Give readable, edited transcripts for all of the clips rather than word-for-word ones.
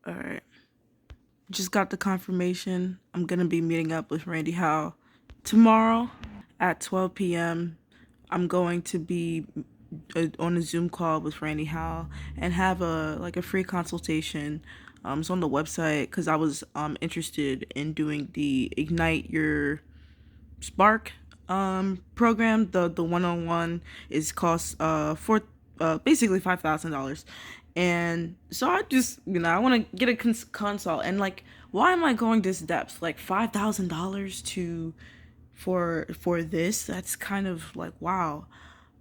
All right. Just got the confirmation. I'm going to be meeting up with Rande Howell tomorrow at 12 p.m. I'm going to be on a Zoom call with Rande Howell and have a free consultation. It's on the website because I was interested in doing the Ignite Your Spark program. The 1-on-1 is cost for basically $5,000. And so I just, I want to get a consult. And like, why am I going this depth? Like $5,000 to for this? That's kind of like, wow.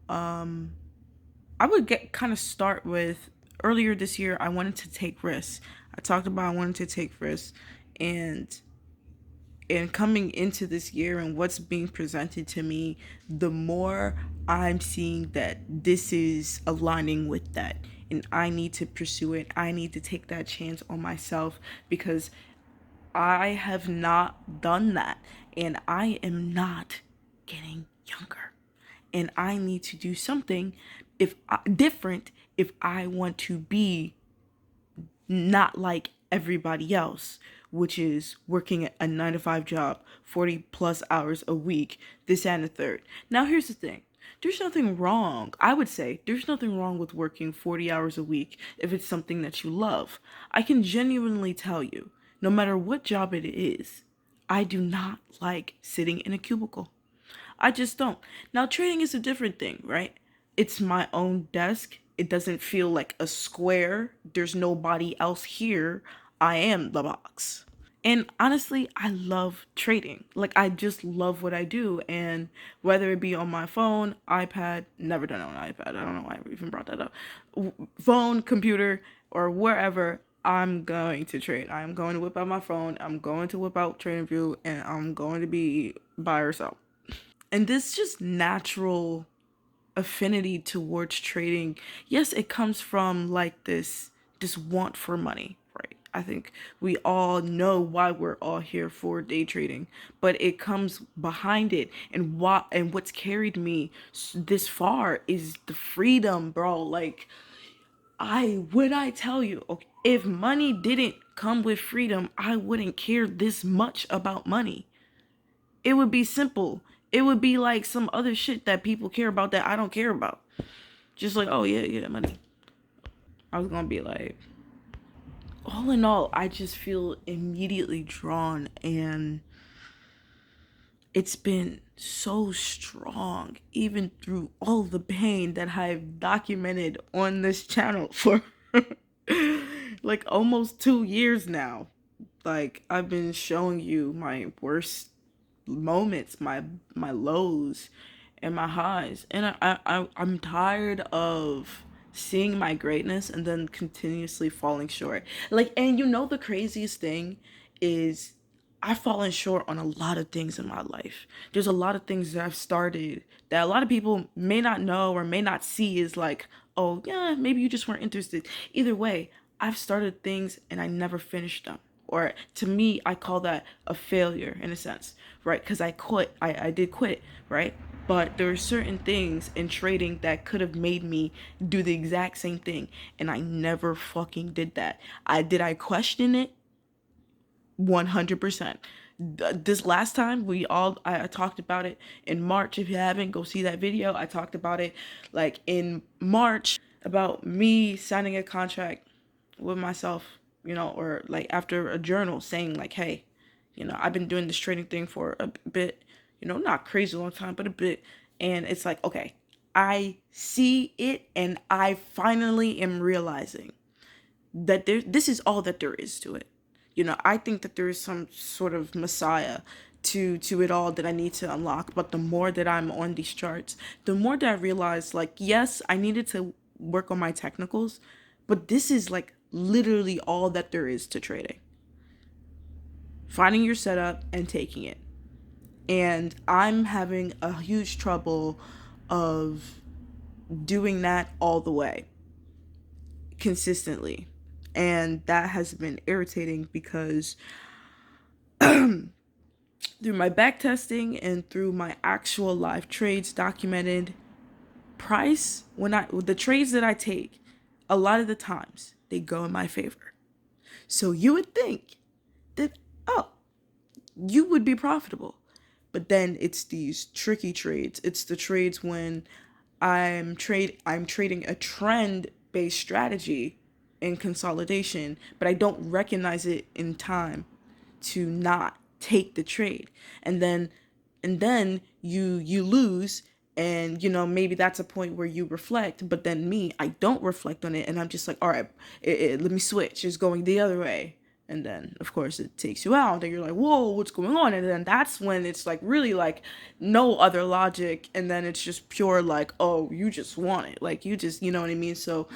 I would get kind of start with earlier this year. I wanted to take risks. I talked about I wanted to take risks, and coming into this year and what's being presented to me, the more I'm seeing that this is aligning with that, and I need to pursue it. I need to take that chance on myself because I have not done that, and I am not getting younger, and I need to do something different if I want to be not like everybody else, which is working a 9 to 5 job, 40 plus hours a week, this and the third. Now, here's the thing. There's nothing wrong. I would say there's nothing wrong with working 40 hours a week if it's something that you love. I can genuinely tell you, no matter what job it is, I do not like sitting in a cubicle. I just don't. Now, trading is a different thing, right? It's my own desk. It doesn't feel like a square. There's nobody else here. I am the box. And honestly, I love trading. Like, I just love what I do. And whether it be on my phone, iPad, never done it on iPad. I don't know why I even brought that up. Phone, computer, or wherever, I'm going to trade. I'm going to whip out my phone. I'm going to whip out TradingView, and I'm going to be buy or sell. And this just natural affinity towards trading, yes, it comes from like this want for money, right? I think we all know why we're all here for day trading, but it comes behind it, and what's carried me this far is the freedom, bro. Like, when I tell you, okay, if money didn't come with freedom, I wouldn't care this much about money. It would be simple. It would be like some other shit that people care about that I don't care about. Just like, oh yeah, yeah, money. I was gonna be like, all in all, I just feel immediately drawn, and it's been so strong, even through all the pain that I've documented on this channel for like almost 2 years now. Like, I've been showing you my worst moments, my lows, and my highs, and I'm tired of seeing my greatness and then continuously falling short. Like, and the craziest thing is I've fallen short on a lot of things in my life. There's a lot of things that I've started that a lot of people may not know or may not see is like, oh yeah, maybe you just weren't interested. Either way, I've started things and I never finished them. Or to me, I call that a failure in a sense, right? Because I quit. I did quit, right? But there are certain things in trading that could have made me do the exact same thing, and I never fucking did that. I question it? 100%. This last time I talked about it in March. If you haven't, go see that video. I talked about it like in March about me signing a contract with myself, or like after a journal saying like, hey, I've been doing this trading thing for a bit, not crazy long time, but a bit. And it's like, okay, I see it, and I finally am realizing that this is all that there is to it. I think that there is some sort of messiah to it all that I need to unlock. But the more that I'm on these charts, the more that I realize, like, yes, I needed to work on my technicals, but this is like literally all that there is to trading. Finding your setup and taking it. And I'm having a huge trouble of doing that all the way consistently. And that has been irritating because through my back testing and through my actual live trades documented, price, the trades that I take, a lot of the times they go in my favor. So you would think that, oh, you would be profitable. But then it's these tricky trades. It's the trades when I'm trading a trend based strategy in consolidation, but I don't recognize it in time to not take the trade. And then you lose, and maybe that's a point where you reflect. But then me, I don't reflect on it, and I'm just like, all right, let me switch, it's going the other way. And then of course it takes you out, and you're like, whoa, what's going on? And then that's when it's like really like no other logic, and then it's just pure like, oh, you just want it, like you just, you know what I mean? So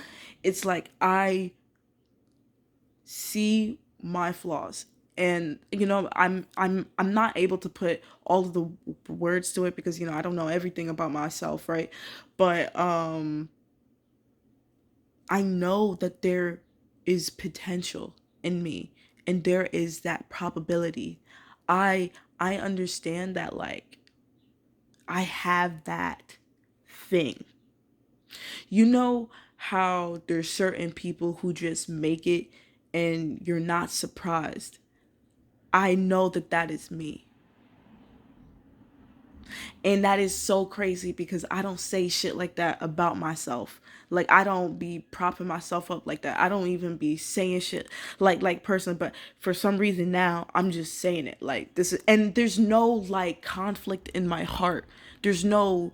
it's like I see my flaws, and I'm not able to put all of the words to it because I don't know everything about myself, right? But I know that there is potential in me, and there is that probability. I understand that, like, I have that thing. How there's certain people who just make it and you're not surprised. I know that that is me. And that is so crazy because I don't say shit like that about myself. Like, I don't be propping myself up like that. I don't even be saying shit like personally, but for some reason now I'm just saying it like this and there's no like conflict in my heart. There's no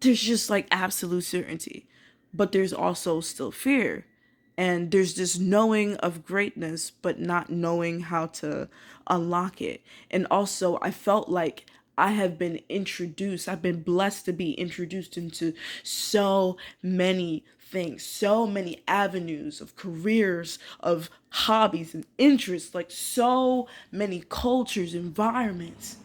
there's just like absolute certainty. But there's also still fear. And there's this knowing of greatness, but not knowing how to unlock it. And also, I felt like I've been blessed to be introduced into so many things, so many avenues of careers, of hobbies and interests, like so many cultures, environments,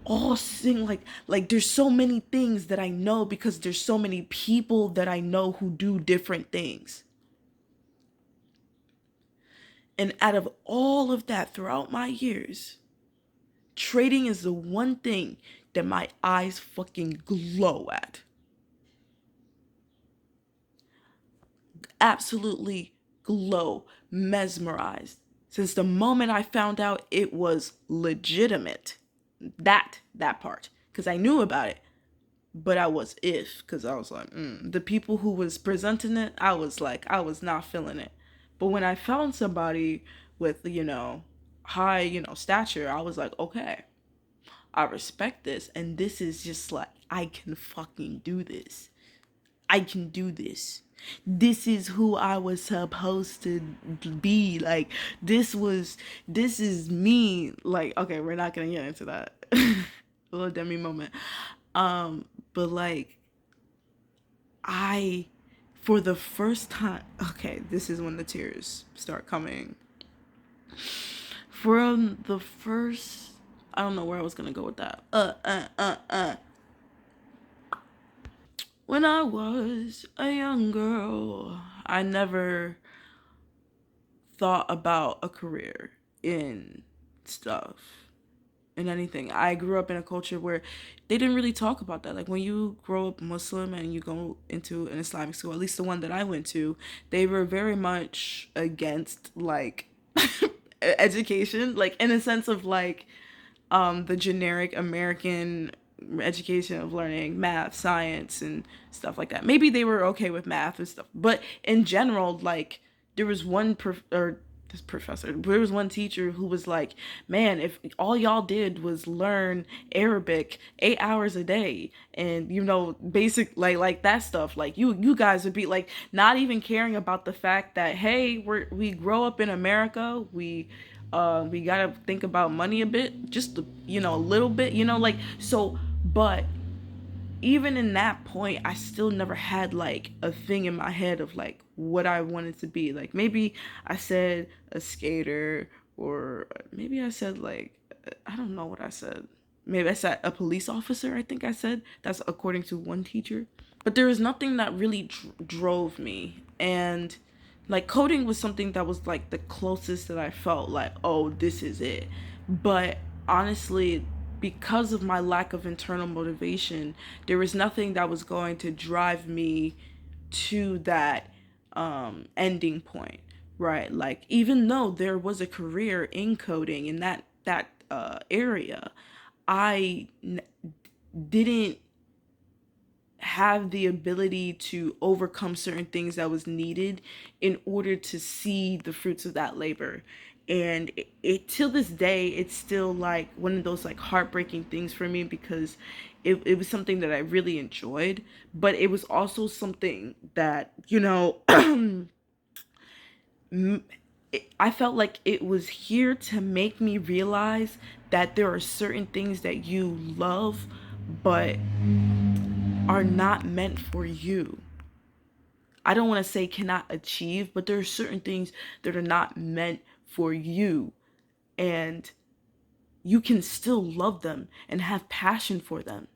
all sing like there's so many things that I know because there's so many people that I know who do different things. And out of all of that throughout my years, trading is the one thing that my eyes fucking glow at. Absolutely glow, mesmerized. Since the moment I found out it was legitimate. That part. Because I knew about it. But I was because I was like, the people who was presenting it, I was like, I was not feeling it. But when I found somebody with, high, stature, I was like, okay, I respect this. And this is just like, I can fucking do this. I can do this. This is who I was supposed to be. Like, this is me. Like, okay, we're not gonna get into that. A little Demi moment. But like, I, for the first time, okay, this is when the tears start coming. From the first, I don't know where I was gonna go with that. When I was a young girl, I never thought about a career in stuff, in anything. I grew up in a culture where they didn't really talk about that. Like when you grow up Muslim and you go into an Islamic school, at least the one that I went to, they were very much against like education, like in a sense of like the generic American education of learning math, science, and stuff like that. Maybe they were okay with math and stuff, but in general, like there was this professor, there was one teacher who was like, man, if all y'all did was learn Arabic 8 hours a day and basic like that stuff, like you guys would be like not even caring about the fact that, hey, we grow up in America, we gotta think about money a bit, just a little bit, like so. But even in that point, I still never had like a thing in my head of like what I wanted to be. Like maybe I said a skater, or maybe I said like, I don't know what I said. Maybe I said a police officer. I think I said that's according to one teacher. But there was nothing that really drove me, and like coding was something that was like the closest that I felt like, oh, this is it. But honestly, because of my lack of internal motivation, there was nothing that was going to drive me to that ending point, right? Like, even though there was a career in coding in that area, I didn't have the ability to overcome certain things that was needed in order to see the fruits of that labor. And it till this day, it's still like one of those like heartbreaking things for me, because it was something that I really enjoyed, but it was also something that, I felt like it was here to make me realize that there are certain things that you love but are not meant for you. I don't want to say cannot achieve, but there are certain things that are not meant for you. And you can still love them and have passion for them.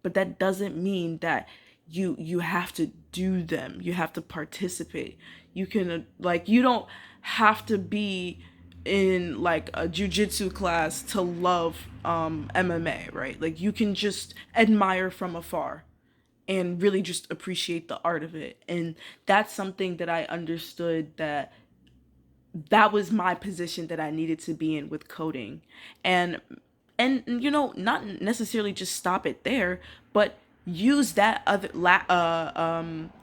But that doesn't mean that you have to do them. You have to participate. You can like, you don't have to be in like a jujitsu class to love MMA, right? Like, you can just admire from afar and really just appreciate the art of it. And that's something that I understood, that was my position that I needed to be in with coding. And not necessarily just stop it there, but use that other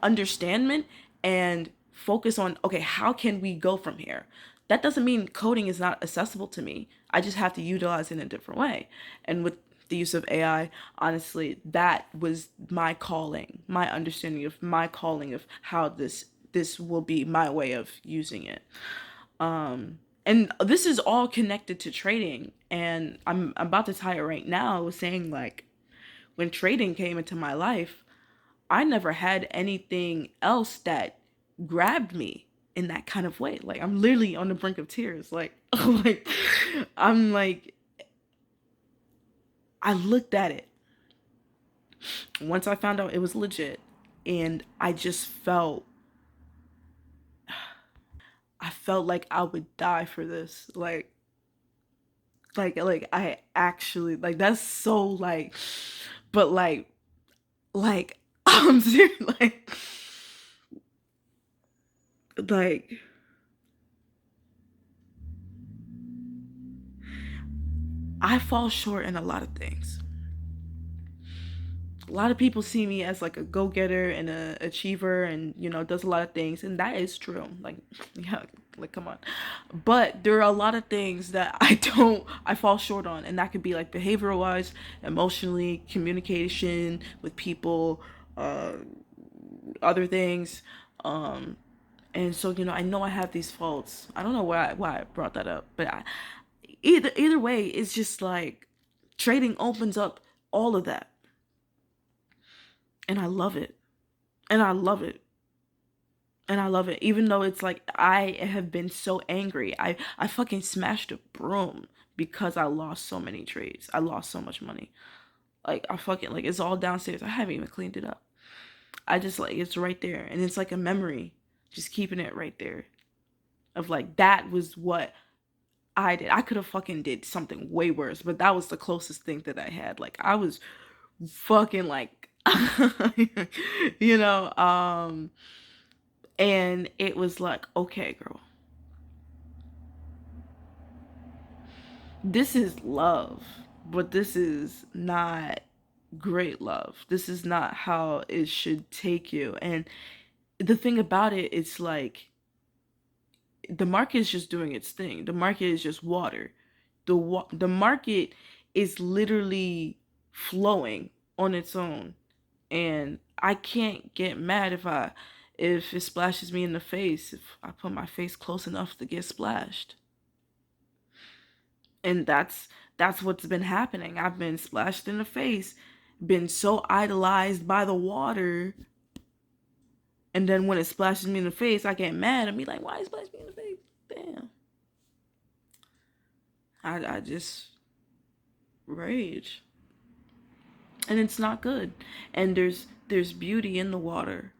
understanding and focus on, okay, how can we go from here? That doesn't mean coding is not accessible to me. I just have to utilize it in a different way. And with the use of AI, honestly, that was my calling, my understanding of my calling of how this will be my way of using it. And this is all connected to trading, and I'm about to tie it right now. I was saying, like, when trading came into my life, I never had anything else that grabbed me in that kind of way. Like, I'm literally on the brink of tears. Like, like, I'm like, I looked at it once I found out it was legit, and I felt like I would die for this. Like I actually, like, that's so like, but like I'm serious, like I fall short in a lot of things. A lot of people see me as like a go-getter and a achiever, and does a lot of things, and that is true. Like, yeah, like, come on. But there are a lot of things that I fall short on, and that could be like behavioral wise, emotionally, communication with people, uh other things. And so, I know I have these faults. I don't know why I brought that up, but either way, it's just like trading opens up all of that, and I love it, and I love it, and I love it. Even though it's like I have been so angry, I fucking smashed a broom because I lost so many trades. I lost so much money. Like, I fucking, like, it's all downstairs. I haven't even cleaned it up. I just, like, it's right there, and it's like a memory, just keeping it right there, of like, that was what I did. I could have fucking did something way worse, but that was the closest thing that I had. Like, I was fucking like, you know, and it was like, okay, girl, this is love, but this is not great love. This is not how it should take you. And the thing about it, it's like, the market is just doing its thing. The market is just water. The market is literally flowing on its own, and I can't get mad if it splashes me in the face, if I put my face close enough to get splashed. And that's what's been happening. I've been splashed in the face, been so idolized by the water, and then when it splashes me in the face, I get mad and be like, why is it splashing me in the face? Damn. I just rage. And it's not good. And there's beauty in the water.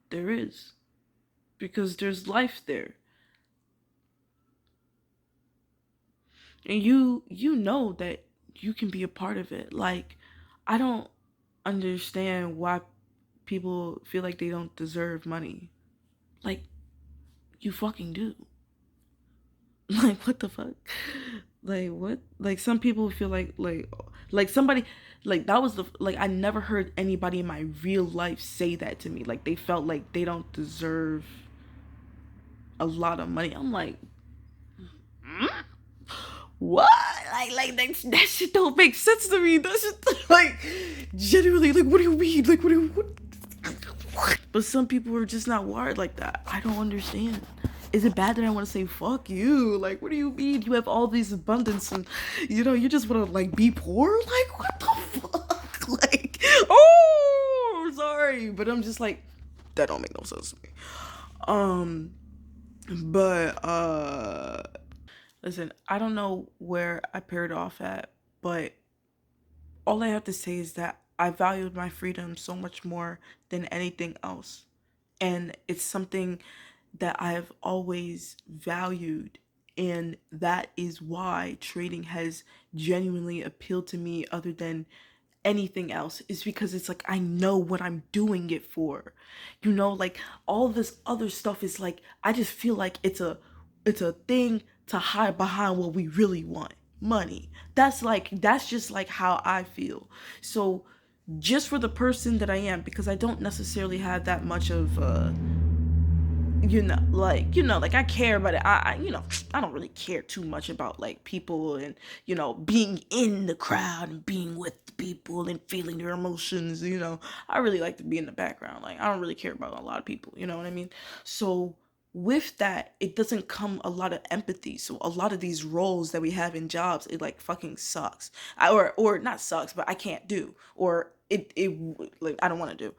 There is. Because there's life there. And you know that you can be a part of it. Like, I don't understand why people feel like they don't deserve money. Like, you fucking do. Like, what the fuck? Like, what? Like, some people feel like somebody, like, that was the, like, I never heard anybody in my real life say that to me. Like, they felt like they don't deserve a lot of money. I'm like, hmm? What? That shit don't make sense to me. That shit, like, genuinely, like, what do you mean? Like, what? But some people are just not wired like that. I don't understand. Is it bad that I want to say fuck you? Like, what do you mean? You have all these abundance and, you just want to, like, be poor? Like, what the fuck? Like, oh, sorry. But I'm just like, that don't make no sense to me. Um, but, listen, I don't know where I paired off at, but all I have to say is that I valued my freedom so much more than anything else. And it's something that I've always valued. And that is why trading has genuinely appealed to me other than anything else. Is because it's like I know what I'm doing it for. Like all this other stuff is like I just feel like it's a thing to hide behind what we really want. Money. That's just like how I feel. So just for the person that I am, because I don't necessarily have that much of like I care about it. I don't really care too much about like people and being in the crowd and being with the people and feeling their emotions. I really like to be in the background. Like I don't really care about a lot of people. You know what I mean? So with that, it doesn't come a lot of empathy. So a lot of these roles that we have in jobs, it like fucking sucks. Or not sucks, but I can't do, or it like I don't want to do.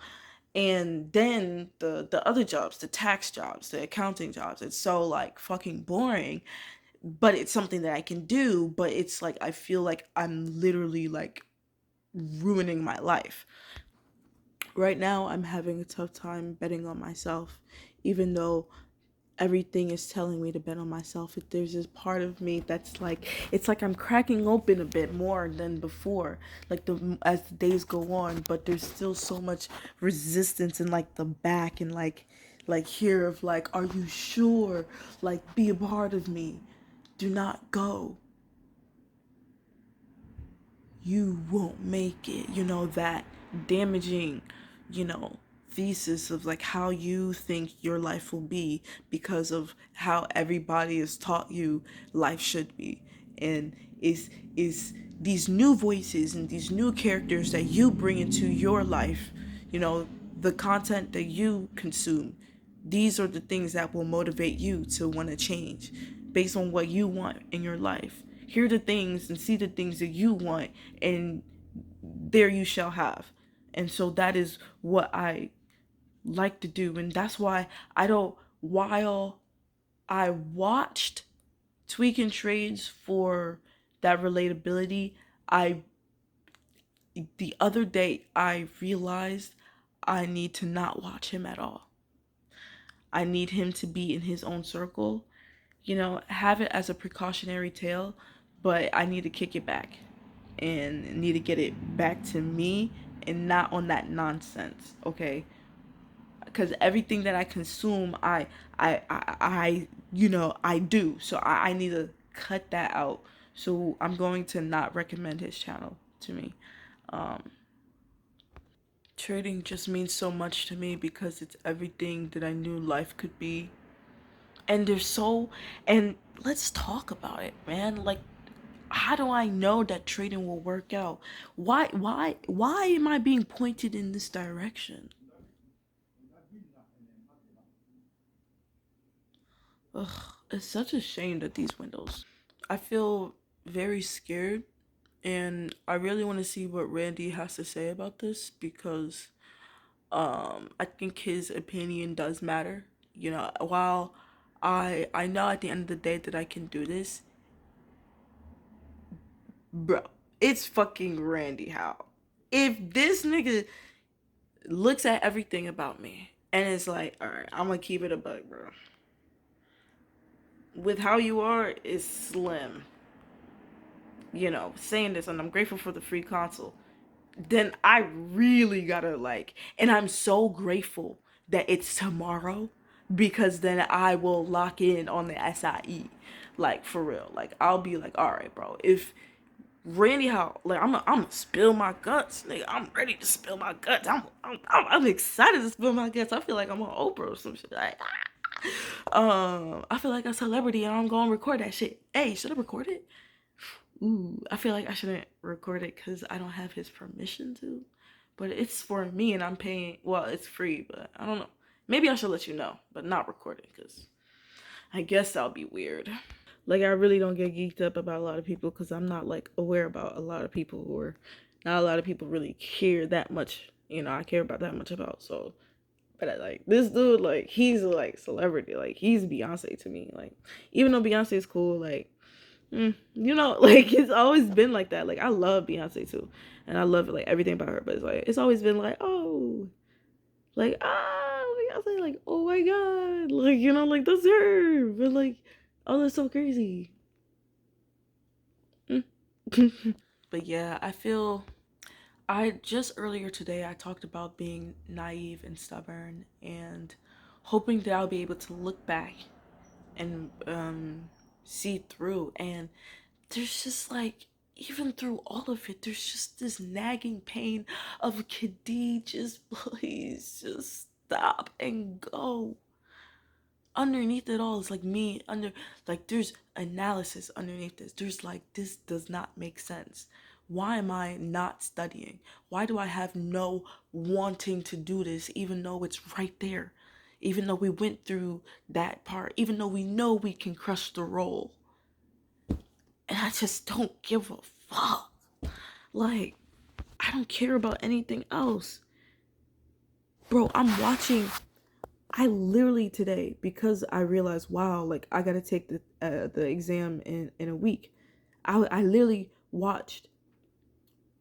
And then the other jobs, the tax jobs, the accounting jobs, it's so like fucking boring, but it's something that I can do. But it's like I feel like I'm literally like ruining my life right now. I'm having a tough time betting on myself, even though everything is telling me to bet on myself. There's this part of me that's like, it's like I'm cracking open a bit more than before, like as the days go on. But there's still so much resistance in like the back and like here of like, are you sure? Like, be a part of me. Do not go. You won't make it. That damaging, you know, thesis of like how you think your life will be because of how everybody has taught you life should be. And is these new voices and these new characters that you bring into your life, the content that you consume, these are the things that will motivate you to want to change based on what you want in your life. Hear the things and see the things that you want, and there you shall have. And so that is what I like to do. And that's why while I watched Tweaking Trades for that relatability, the other day I realized I need to not watch him at all. I need him to be in his own circle, have it as a precautionary tale, but I need to kick it back and need to get it back to me and not on that nonsense, okay? Because everything that I consume, I do. So I need to cut that out. So I'm going to not recommend his channel to me. Trading just means so much to me because it's everything that I knew life could be. And and let's talk about it, man. Like, how do I know that trading will work out? Why am I being pointed in this direction? Ugh, it's such a shame that these windows. I feel very scared, and I really want to see what Randy has to say about this because I think his opinion does matter. While I know at the end of the day that I can do this, bro, it's fucking Randy Howell. If this nigga looks at everything about me and is like, all right, I'm gonna keep it a buck, bro. With how you are, is slim. Saying this, and I'm grateful for the free console. Then I really gotta like, and I'm so grateful that it's tomorrow because then I will lock in on the SIE. Like, for real. Like, I'll be like, all right, bro, if Randy Howell, like, I'm gonna spill my guts, nigga. I'm ready to spill my guts. I'm excited to spill my guts. I feel like I'm on Oprah or some shit. Like, I feel like a celebrity, and I'm gonna record that shit. Hey, should I record it? Ooh, I feel like I shouldn't record it because I don't have his permission to. But it's for me, and I'm paying. Well, it's free, but I don't know. Maybe I should let you know, but not record it because I guess that'll be weird. Like, I really don't get geeked up about a lot of people because I'm not like aware about a lot of people, or not a lot of people really care that much. I care about that much about. So, but like this dude, like, he's like celebrity. Like, he's Beyonce to me. Like, even though Beyonce is cool, like, like, it's always been like that. Like, I love Beyonce too, and I love like everything about her. But it's like, it's always been like, oh, like, Beyonce, like, oh my god, like, like, that's her. But like, oh, that's so crazy. But yeah, I just earlier today I talked about being naive and stubborn, and hoping that I'll be able to look back and see through. And there's just like, even through all of it, there's just this nagging pain of, Khadee, just please just stop and go. Underneath it all is like me like, there's analysis underneath this. There's like, this does not make sense. Why am I not studying? Why do I have no wanting to do this, even though it's right there? Even though we went through that part, even though we know we can crush the roll. And I just don't give a fuck. Like, I don't care about anything else. Bro, I literally today, because I realized, wow, like, I gotta take the exam in a week. I literally watched,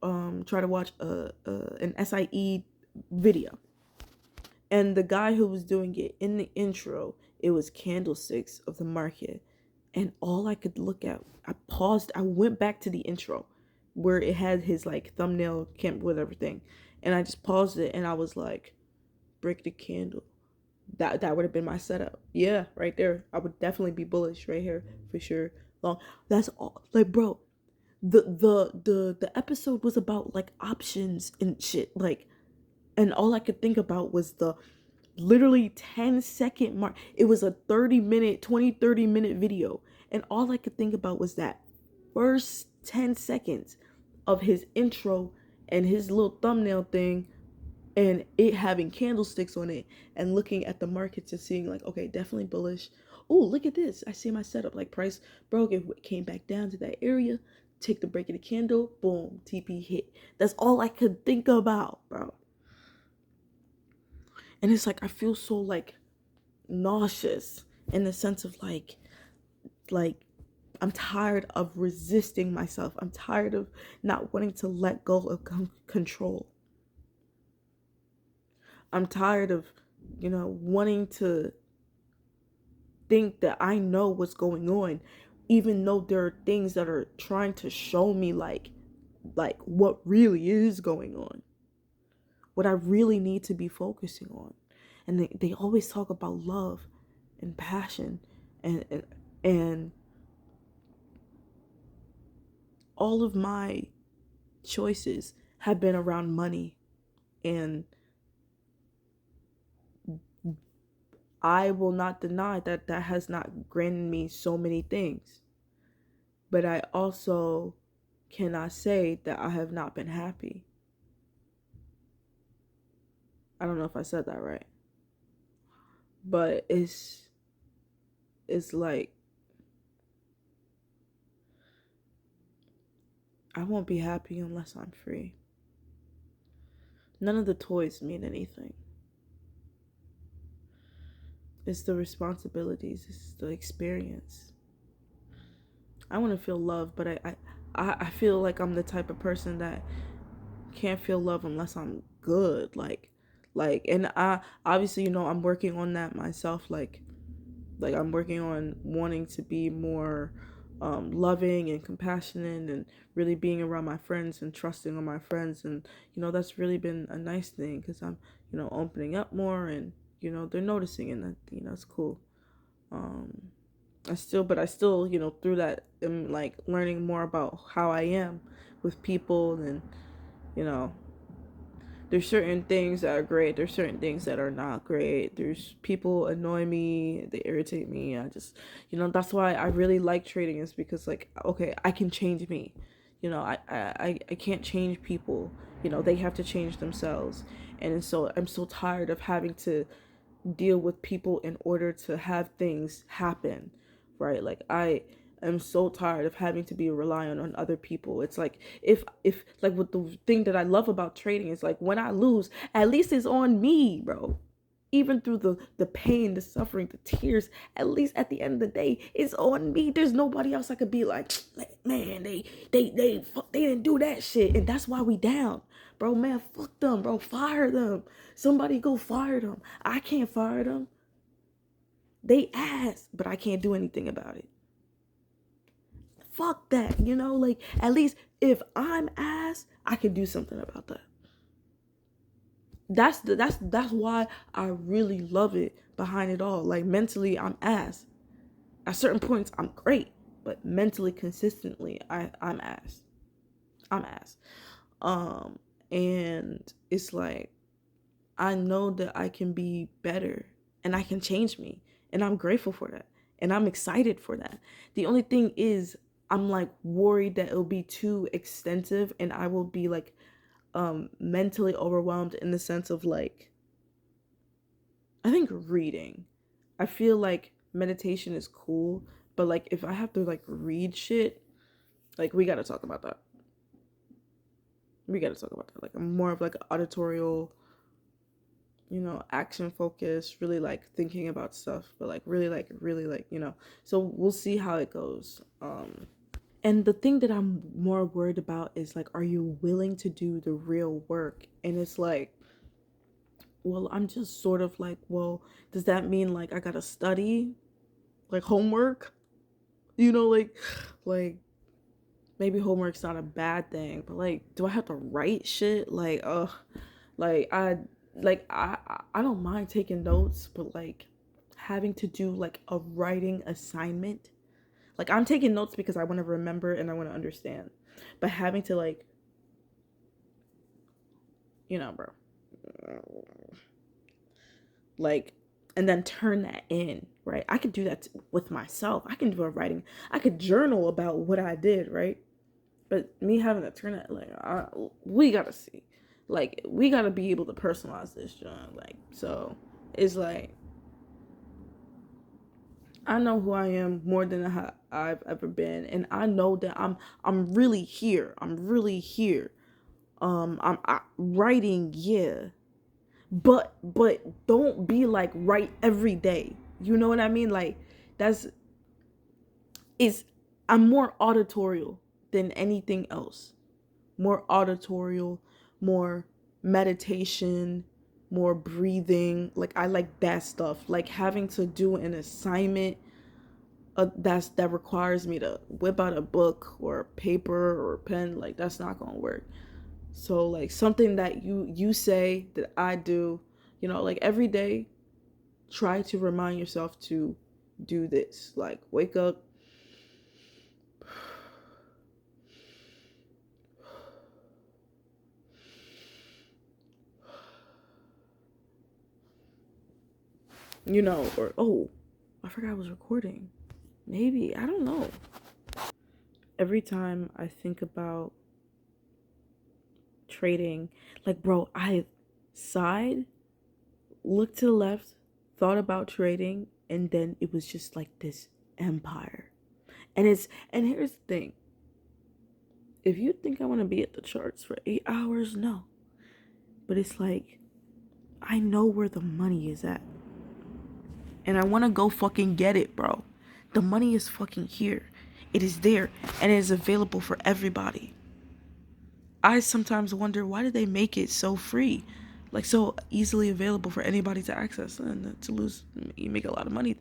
try to watch an SIE video, and the guy who was doing it, in the intro, it was candlesticks of the market, and all I could look at, I paused, I went back to the intro where it had his like thumbnail camp with everything, and I just paused it, and I was like, break the candle. That would have been my setup. Yeah, right there. I would definitely be bullish right here for sure. Long. That's all. Like, bro, the episode was about like options and shit. Like, and all I could think about was the literally 10-second mark. It was a 30-minute video, and all I could think about was that first 10 seconds of his intro and his little thumbnail thing, and it having candlesticks on it, and looking at the markets and seeing like, okay, definitely bullish. Oh, look at this. I see my setup. Like, price broke, it came back down to that area, take the break of the candle, boom, TP hit. That's all I could think about, bro. And it's like, I feel so like nauseous, in the sense of like I'm tired of resisting myself. I'm tired of not wanting to let go of control. I'm tired of, wanting to think that I know what's going on, even though there are things that are trying to show me like what really is going on, what I really need to be focusing on. And they always talk about love and passion, and all of my choices have been around money, and I will not deny that that has not granted me so many things. But I also cannot say that I have not been happy. I don't know if I said that right. But it's like, I won't be happy unless I'm free. None of the toys mean anything. It's the responsibilities, it's the experience. I want to feel love, but I feel like I'm the type of person that can't feel love unless I'm good. And I obviously, I'm working on that myself. Like I'm working on wanting to be more loving and compassionate, and really being around my friends and trusting on my friends. And that's really been a nice thing, because I'm opening up more, and they're noticing, and that, it's cool. um I still, through that, am like learning more about how I am with people. And you know there's certain things that are great, there's certain things that are not great. There's people annoy me, they irritate me. I just, that's why I really like trading, is because, like, okay, I can change me. I can't change people. They have to change themselves. And so I'm so tired of having to deal with people in order to have things happen, right? Like, I am so tired of having to be reliant on other people. It's like, if like, what the thing that I love about trading is, like, when I lose, at least it's on me, bro. Even through the pain, the suffering, the tears, at least at the end of the day, it's on me. There's nobody else I could be like, man, they didn't do that shit, and that's why we down, bro. Man, fuck them, bro. Fire them. Somebody go fire them. I can't fire them. They asked, but I can't do anything about it. Fuck that, like, at least if I'm asked, I can do something about that. That's why I really love it behind it all. Like, mentally, I'm ass. At certain points, I'm great, but mentally, consistently, I'm ass. I'm ass. And it's like, I know that I can be better, and I can change me, and I'm grateful for that, and I'm excited for that. The only thing is, I'm like worried that it'll be too extensive, and I will be like mentally overwhelmed, in the sense of, like, I think reading. I feel like meditation is cool, but, like, if I have to, like, read shit, like, we gotta talk about that. We gotta talk about that. Like, I'm more of like an auditorial, action focused, really like thinking about stuff, but like really like, so we'll see how it goes. And the thing that I'm more worried about is, like, are you willing to do the real work? And it's like, well, I'm just sort of like, well, does that mean, like, I gotta study, like, homework? Like, maybe homework's not a bad thing, but, like, do I have to write shit? Like, like, I don't mind taking notes, but, like, having to do, like, a writing assignment. Like, I'm taking notes because I want to remember and I want to understand. But having to, like, bro. Like, and then turn that in, right? I could do that with myself. I can do a writing. I could journal about what I did, right? But me having to turn that, like, we gotta see. Like, we gotta be able to personalize this, John. Like, so it's like, I know who I am more than I've ever been, and I know that I'm really here. I'm really here. I'm writing, yeah, but don't be like, write every day. You know what I mean? Like, that's is I'm more auditorial than anything else. More auditorial, more meditation, more breathing. Like, I like that stuff. Like, having to do an assignment that requires me to whip out a book or paper or a pen, like, that's not gonna work. So, like, something that you say that I do, like, every day, try to remind yourself to do this. Like, wake up, or, oh, I forgot I was recording. Maybe, I don't know. Every time I think about trading, like, bro, I sighed, looked to the left, thought about trading, and then it was just like this empire. And here's the thing. If you think I want to be at the charts for 8 hours, no. But it's like, I know where the money is at. And I want to go fucking get it, bro. The money is fucking here. It is there, and it is available for everybody. I sometimes wonder, why did they make it so free? Like, so easily available for anybody to access, and to lose, you make a lot of money.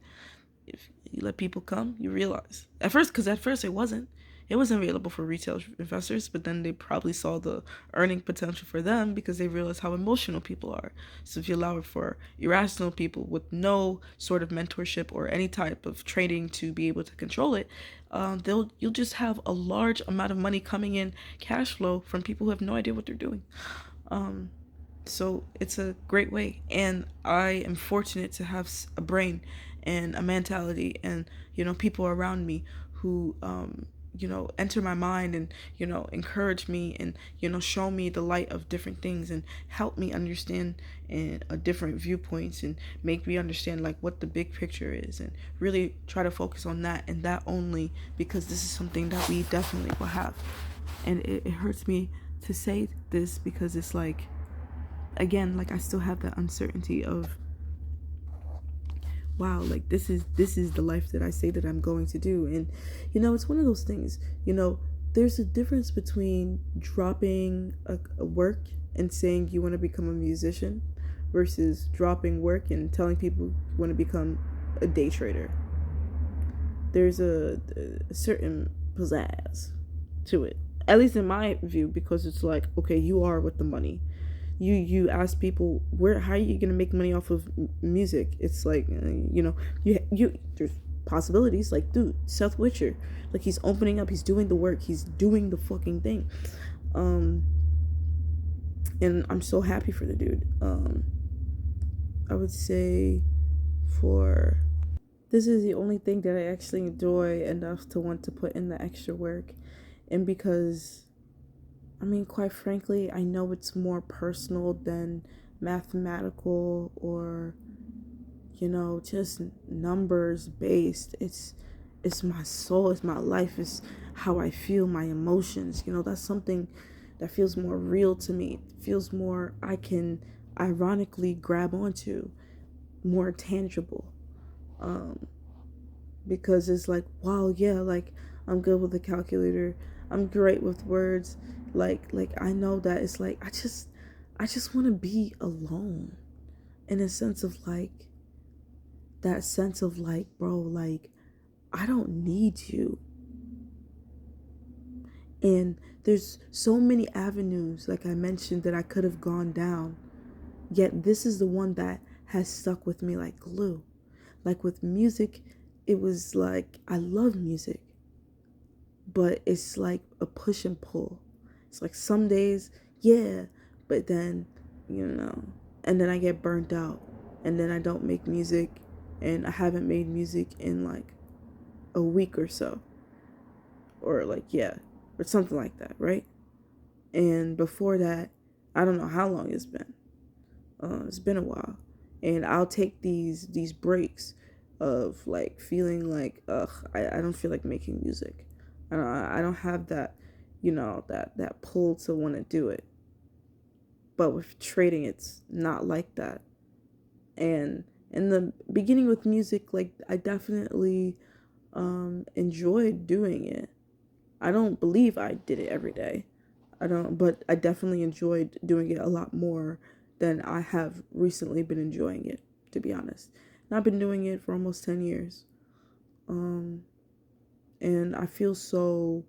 If you let people come, you realize. At first it wasn't. It wasn't available for retail investors, but then they probably saw the earning potential for them because they realized how emotional people are. So if you allow it for irrational people with no sort of mentorship or any type of training to be able to control it, you'll just have a large amount of money coming in, cash flow, from people who have no idea what they're doing. So it's a great way, and I am fortunate to have a brain and a mentality, and people around me who enter my mind and encourage me and show me the light of different things and help me understand and different viewpoints and make me understand like what the big picture is, and really try to focus on that and that only, because this is something that we definitely will have. And it hurts me to say this because it's like, again, like I still have that uncertainty of, wow, like this is the life that I say that I'm going to do. And it's one of those things, there's a difference between dropping a work and saying you want to become a musician versus dropping work and telling people you want to become a day trader. There's a certain pizzazz to it, at least in my view, because it's like, okay, you are with the money. You ask people, how are you gonna make money off of music? It's like, you there's possibilities. Like, dude, Seth Witcher, like, he's opening up, he's doing the work, he's doing the fucking thing, and I'm so happy for the dude. I would say for this is the only thing that I actually enjoy enough to want to put in the extra work, and because quite frankly, I know it's more personal than mathematical or, just numbers based. It's my soul, it's my life, it's how I feel, my emotions. That's something that feels more real to me. It feels more, I can ironically grab onto, more tangible. Because it's like, wow, yeah, like I'm good with a calculator. I'm great with words. Like I know that it's like I just want to be alone, in a sense of like, that sense of like, bro, like I don't need you. And there's so many avenues, like I mentioned, that I could have gone down, yet this is the one that has stuck with me like glue. Like with music, it was like, I love music, but it's like a push and pull. It's like some days, yeah, but then, and then I get burnt out, and then I don't make music, and I haven't made music in like a week or so, or like, yeah, or something like that, right? And before that, I don't know how long it's been. It's been a while, and I'll take these breaks of like feeling like, I don't feel like making music. I don't have that, that pull to want to do it. But with trading, it's not like that. And in the beginning with music, like I definitely enjoyed doing it. I don't believe I did it every day. But I definitely enjoyed doing it a lot more than I have recently been enjoying it, to be honest. And I've been doing it for almost 10 years. And I feel so